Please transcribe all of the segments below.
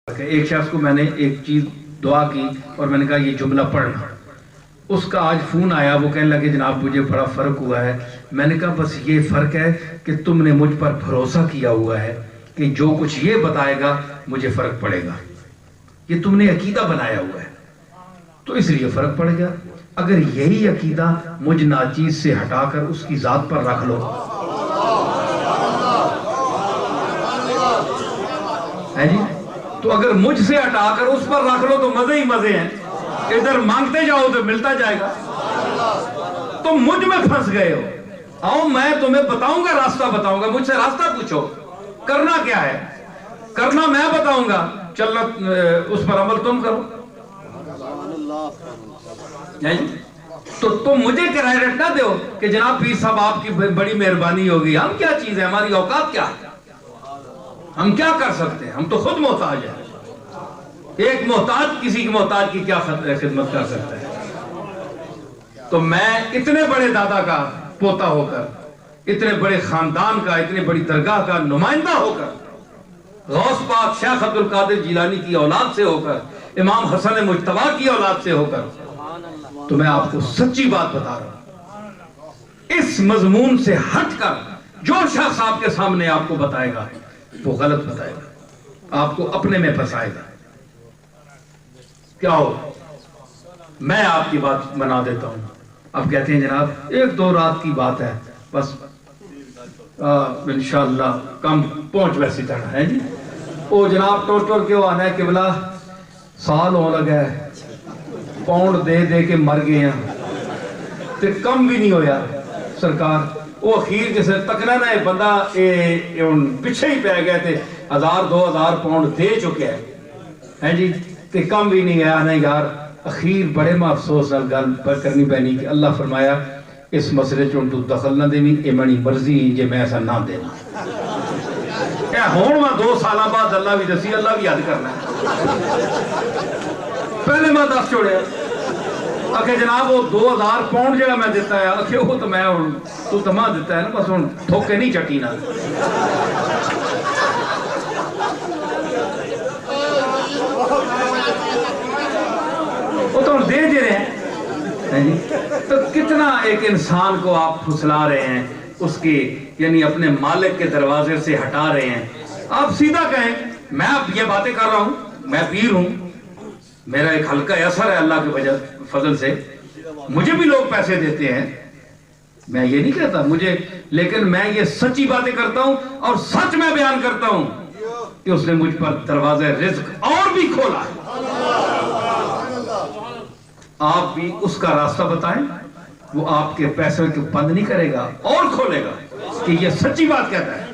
ایک شخص کو میں نے ایک چیز دعا کی اور میں نے کہا یہ جملہ پڑھنا. اس کا آج فون آیا, وہ کہنے لگے جناب مجھے بڑا فرق ہوا ہے. میں نے کہا بس یہ فرق ہے کہ تم نے مجھ پر بھروسہ کیا ہوا ہے کہ جو کچھ یہ بتائے گا مجھے فرق پڑے گا. یہ تم نے عقیدہ بنایا ہوا ہے تو اس لیے فرق پڑے گا. اگر یہی عقیدہ مجھ ناچیز سے ہٹا کر اس کی ذات پر رکھ لو ہے جی, تو اگر مجھ سے ہٹا کر اس پر رکھ لو تو مزے ہی مزے ہیں. ادھر مانگتے جاؤ تو ملتا جائے گا. تم مجھ میں پھنس گئے ہو. آؤ میں تمہیں بتاؤں گا, راستہ بتاؤں گا. مجھ سے راستہ پوچھو, کرنا کیا ہے, کرنا میں بتاؤں گا, چلنا اس پر عمل تم کرو. تو تم مجھے کریڈٹ نہ دو کہ جناب پیر صاحب آپ کی بڑی مہربانی ہوگی. ہم کیا چیز ہے, ہماری اوقات کیا ہے, ہم کیا کر سکتے ہیں, ہم تو خود محتاج ہیں. ایک محتاج کسی کی محتاج کی کیا خدمت کر سکتا ہے. تو میں اتنے بڑے دادا کا پوتا ہو کر, اتنے بڑے خاندان کا, اتنے بڑی درگاہ کا نمائندہ ہو کر, غوث پاک شیخ عبد القادر جیلانی کی اولاد سے ہو کر, امام حسن مجتبی کی اولاد سے ہو کر, تو میں آپ کو سچی بات بتا رہا ہوں. اس مضمون سے ہٹ کر جو شخص آپ کے سامنے آپ کو بتائے گا وہ غلط بتائے گا, آپ کو اپنے میں پھنسائے گا. کیا ہو, میں آپ کی بات بنا دیتا ہوں. اب کہتے ہیں جناب ایک دو رات کی بات ہے بس, انشاءاللہ کم پہنچ ویسی طرح ہے جی. او جناب ٹور ٹور کیوں آنا ہے قبلہ, سال ہو لگا ہے, پاؤنڈ دے دے کے مر گئے ہیں تے کم بھی نہیں ہویا سرکار. وہ اخیر جسے تکنا نہ بندہ پچھے ہی پہ گئے تھے, 1000-2000 پاؤنڈ دے چکے ہیں جی, تے کم بھی نہیں گیا نا یار. اخیر بڑے میں افسوس گل کرنی پینی کہ اللہ فرمایا اس مسئلے چون تو دخل نہ دینی, اے منی مرضی جے میں ایسا نہ دینا. اے ہون میں 2 سالہ بعد اللہ بھی دسی, اللہ بھی یاد کرنا ہے. پہلے میں 10 چھوڑے اکھے جناب وہ 2000 پاؤنڈ جگہ میں دیتا ہے, اکھے وہ تو میں تو تمہاں دیتا ہے نا, بس ہون تھوکے نہیں چٹی نا. وہ تو دے رہے ہیں. تو کتنا ایک انسان کو آپ پھسلا رہے ہیں, اس کے یعنی اپنے مالک کے دروازے سے ہٹا رہے ہیں. آپ سیدھا کہیں میں اب یہ باتیں کر رہا ہوں, میں پیر ہوں, میرا ایک ہلکا اثر ہے اللہ کے فضل سے, مجھے بھی لوگ پیسے دیتے ہیں, میں یہ نہیں کہتا مجھے, لیکن میں یہ سچی باتیں کرتا ہوں اور سچ میں بیان کرتا ہوں کہ اس نے مجھ پر دروازہ رزق اور بھی کھولا ہے. آپ بھی اس کا راستہ بتائیں, وہ آپ کے پیسے کو بند نہیں کرے گا اور کھولے گا کہ یہ سچی بات کہتا ہے.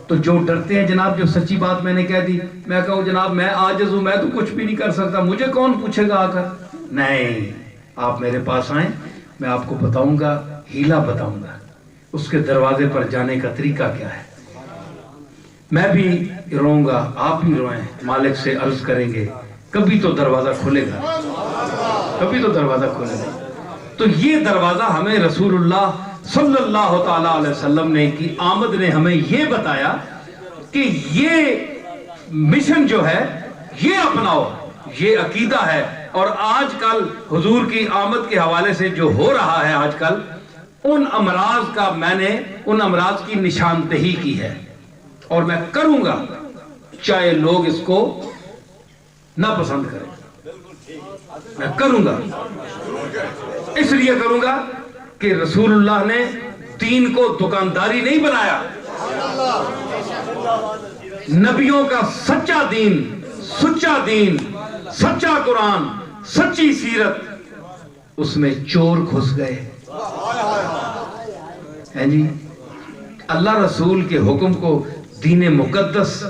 تو جو ڈرتے ہیں جناب, جو سچی بات میں نے کہہ دی, میں کہوں جناب میں عاجز ہوں, میں تو کچھ بھی نہیں کر سکتا, مجھے کون پوچھے گا آ کر. نہیں, آپ میرے پاس آئیں, میں آپ کو بتاؤں گا, ہیلا بتاؤں گا, اس کے دروازے پر جانے کا طریقہ کیا ہے. میں بھی روؤں گا, آپ بھی روئیں, مالک سے عرض کریں گے, کبھی تو دروازہ کھلے گا, کبھی تو دروازہ کھلے گا. تو یہ دروازہ ہمیں رسول اللہ صلی اللہ تعالیٰ علیہ وسلم نے کی آمد نے ہمیں یہ بتایا کہ یہ مشن جو ہے یہ اپناؤ, یہ عقیدہ ہے. اور آج کل حضور کی آمد کے حوالے سے جو ہو رہا ہے آج کل, ان امراض کا میں نے ان امراض کی نشاندہی کی ہے, اور میں کروں گا چاہے لوگ اس کو نہ پسند کریں. میں کروں گا, اس لیے کروں گا کہ رسول اللہ نے دین کو دکانداری نہیں بنایا. نبیوں کا سچا دین, سچا دین, سچا قرآن, سچی سیرت, اس میں چور گھس گئے ہیں جی. اللہ رسول کے حکم کو, دین مقدس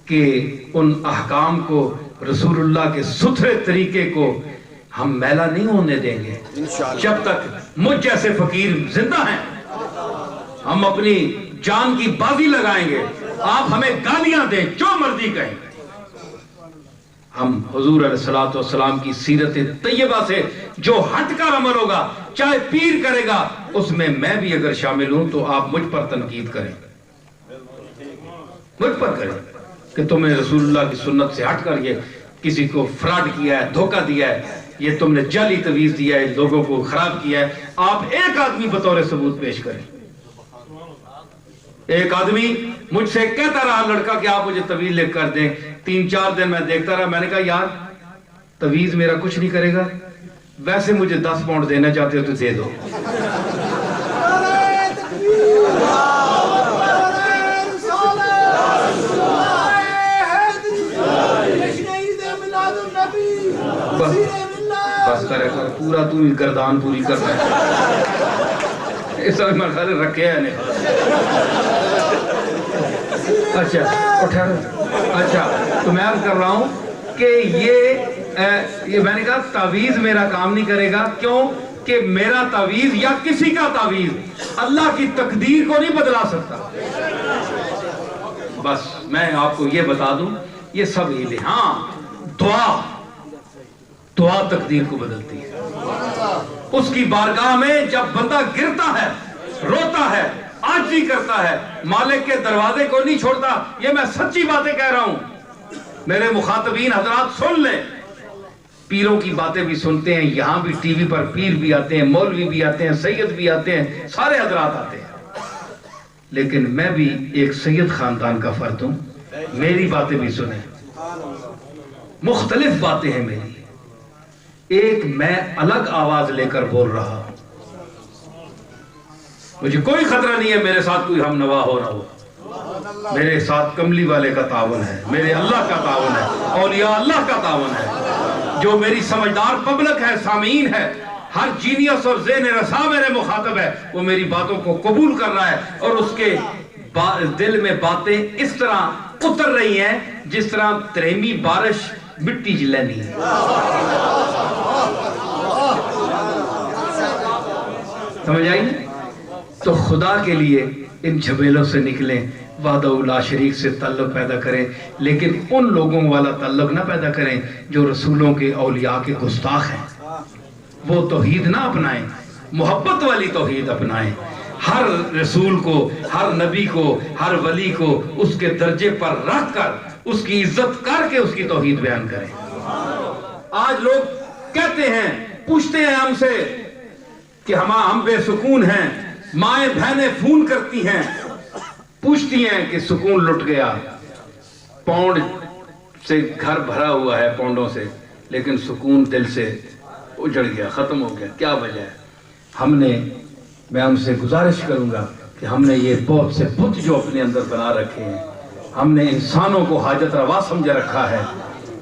کے ان احکام کو, رسول اللہ کے ستھرے طریقے کو ہم میلا نہیں ہونے دیں گے. جب تک مجھ جیسے فقیر زندہ ہیں ہم اپنی جان کی بازی لگائیں گے. آپ ہمیں گالیاں دیں, جو مرضی کہیں, ہم حضور علیہ السلام کی سیرت طیبہ سے جو ہٹ کر عمل ہوگا, چاہے پیر کرے گا, اس میں بھی اگر شامل ہوں تو آپ مجھ پر تنقید کریں, مجھ پر کریں. کہ تمہیں رسول اللہ کی سنت سے ہٹ کر یہ کسی کو فراڈ کیا ہے، دھوکہ دیا ہے، یہ تم نے جعلی تویز دیا ہے، لوگوں کو خراب کیا ہے، آپ ایک آدمی بطور ثبوت پیش کریں۔ ایک آدمی مجھ سے کہتا رہا لڑکا کہ آپ مجھے تویز لکھ کر دیں، 3-4 دن میں دیکھتا رہا، میں نے کہا یار تویز میرا کچھ نہیں کرے گا، ویسے مجھے 10 پاؤنڈ دینا چاہتے ہو تو دے دو۔ بس کرے کر پورا تو گردان پوری کر رہا ہے، اس وقت میں خیال رکھے ہیں نہیں۔ اچھا اٹھا، اچھا تو میں عرض کر رہا ہوں کہ یہ میں نے کہا تعویذ میرا کام نہیں کرے گا، کیوں کہ میرا تعویذ یا کسی کا تعویذ اللہ کی تقدیر کو نہیں بدلا سکتا۔ بس میں آپ کو یہ بتا دوں، یہ سب ہیلے، ہاں دعا تقدیر کو بدلتی ہے۔ اس کی بارگاہ میں جب بندہ گرتا ہے، روتا ہے، عاجزی کرتا ہے، مالک کے دروازے کو نہیں چھوڑتا، یہ میں سچی باتیں کہہ رہا ہوں، میرے مخاطبین حضرات سن لیں۔ پیروں کی باتیں بھی سنتے ہیں، یہاں بھی ٹی وی پر پیر بھی آتے ہیں، مولوی بھی آتے ہیں، سید بھی آتے ہیں، سارے حضرات آتے ہیں، لیکن میں بھی ایک سید خاندان کا فرد ہوں، میری باتیں بھی سنیں، مختلف باتیں ہیں میری، ایک میں الگ آواز لے کر بول رہا ہوں، مجھے کوئی خطرہ نہیں ہے میرے ساتھ کوئی ہم نوا ہو رہا ہو، میرے ساتھ کملی والے کا تعاون ہے، میرے اللہ کا تعاون ہے، اولیاء اللہ کا تعاون ہے، جو میری سمجھدار پبلک ہے، سامعین ہے، ہر جینیس اور ذہن رسا میرے مخاطب ہے، وہ میری باتوں کو قبول کر رہا ہے، اور اس کے دل میں باتیں اس طرح اتر رہی ہیں جس طرح تریمی بارش مٹی جلینی ہے۔ سمجھ آئی نا؟ تو خدا کے لیے ان جھمیلوں سے نکلیں، وحدہ لا شریک سے تعلق پیدا کریں، لیکن ان لوگوں والا تعلق نہ پیدا کریں جو رسولوں کے اولیاء کے گستاخ ہیں، وہ توحید نہ اپنائیں، محبت والی توحید اپنائیں، ہر رسول کو، ہر نبی کو، ہر ولی کو اس کے درجے پر رکھ کر اس کی عزت کر کے اس کی توحید بیان کریں۔ آج لوگ کہتے ہیں، پوچھتے ہیں ہم سے کہ ہم بے سکون ہیں، مائیں بہنیں فون کرتی ہیں، پوچھتی ہیں کہ سکون لٹ گیا، پاؤنڈ سے گھر بھرا ہوا ہے پاؤنڈوں سے، لیکن سکون دل سے اجڑ گیا، ختم ہو گیا، کیا وجہ ہے؟ میں ہم سے گزارش کروں گا کہ ہم نے یہ بہت سے بت جو اپنے اندر بنا رکھے ہیں، ہم نے انسانوں کو حاجت روا سمجھ رکھا ہے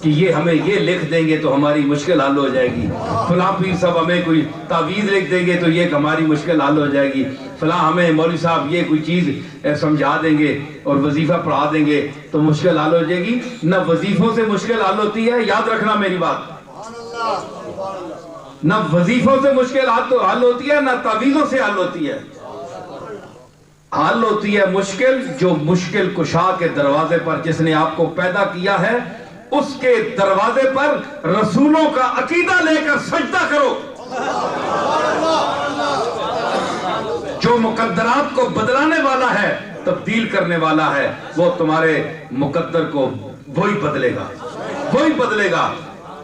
کہ یہ ہمیں یہ لکھ دیں گے تو ہماری مشکل حل ہو جائے گی، فلاں پیر صاحب ہمیں کوئی تعویذ لکھ دیں گے تو یہ ہماری مشکل حل ہو جائے گی، فلاں ہمیں مولوی صاحب یہ کوئی چیز سمجھا دیں گے اور وظیفہ پڑھا دیں گے تو مشکل حل ہو جائے گی۔ نہ وظیفوں سے مشکل حل ہوتی ہے، یاد رکھنا میری بات، نہ وظیفوں سے مشکل حل ہوتی ہے، نہ تعویذوں سے حل ہوتی ہے، حل ہوتی ہے مشکل جو مشکل کشا کے دروازے پر جس نے آپ کو پیدا کیا ہے اس کے دروازے پر رسولوں کا عقیدہ لے کر سجدہ کرو، جو مقدرات کو بدلانے والا ہے، تبدیل کرنے والا ہے، وہ تمہارے مقدر کو وہی بدلے گا، وہی بدلے گا،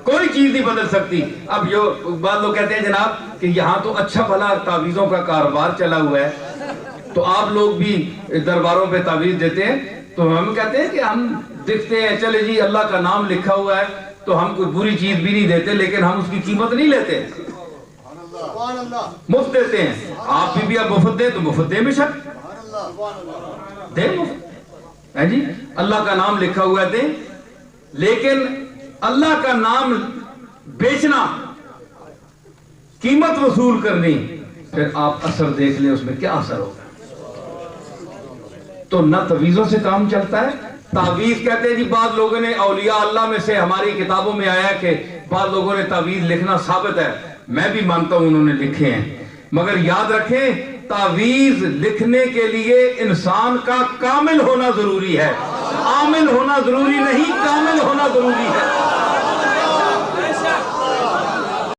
کوئی چیز نہیں بدل سکتی۔ اب جو بعض لوگ کہتے ہیں جناب کہ یہاں تو اچھا بھلا تعویذوں کا کاروبار چلا ہوا ہے، تو آپ لوگ بھی درباروں پہ تعویذ دیتے ہیں، تو ہم کہتے ہیں کہ ہم دیکھتے ہیں چلے جی اللہ کا نام لکھا ہوا ہے تو ہم کوئی بری چیز بھی نہیں دیتے، لیکن ہم اس کی قیمت نہیں لیتے، مفت دیتے ہیں۔ آپ بھی اب مفت دیں تو مفت دیں، بے شک دیں مفت، ہے جی اللہ کا نام لکھا ہوا ہے دیں، لیکن اللہ کا نام بیچنا، قیمت وصول کرنی، پھر آپ اثر دیکھ لیں اس میں کیا اثر ہوگا۔ تو نہ تعویذوں سے کام چلتا ہے۔ تعویذ کہتے ہیں جی بعض لوگوں نے اولیاء اللہ میں سے ہماری کتابوں میں آیا کہ بعض لوگوں نے تعویذ لکھنا ثابت ہے، میں بھی مانتا ہوں انہوں نے لکھے ہیں، مگر یاد رکھیں تعویذ لکھنے کے لیے انسان کا کامل ہونا ضروری ہے، عامل ہونا ضروری نہیں، کامل ہونا ضروری ہے۔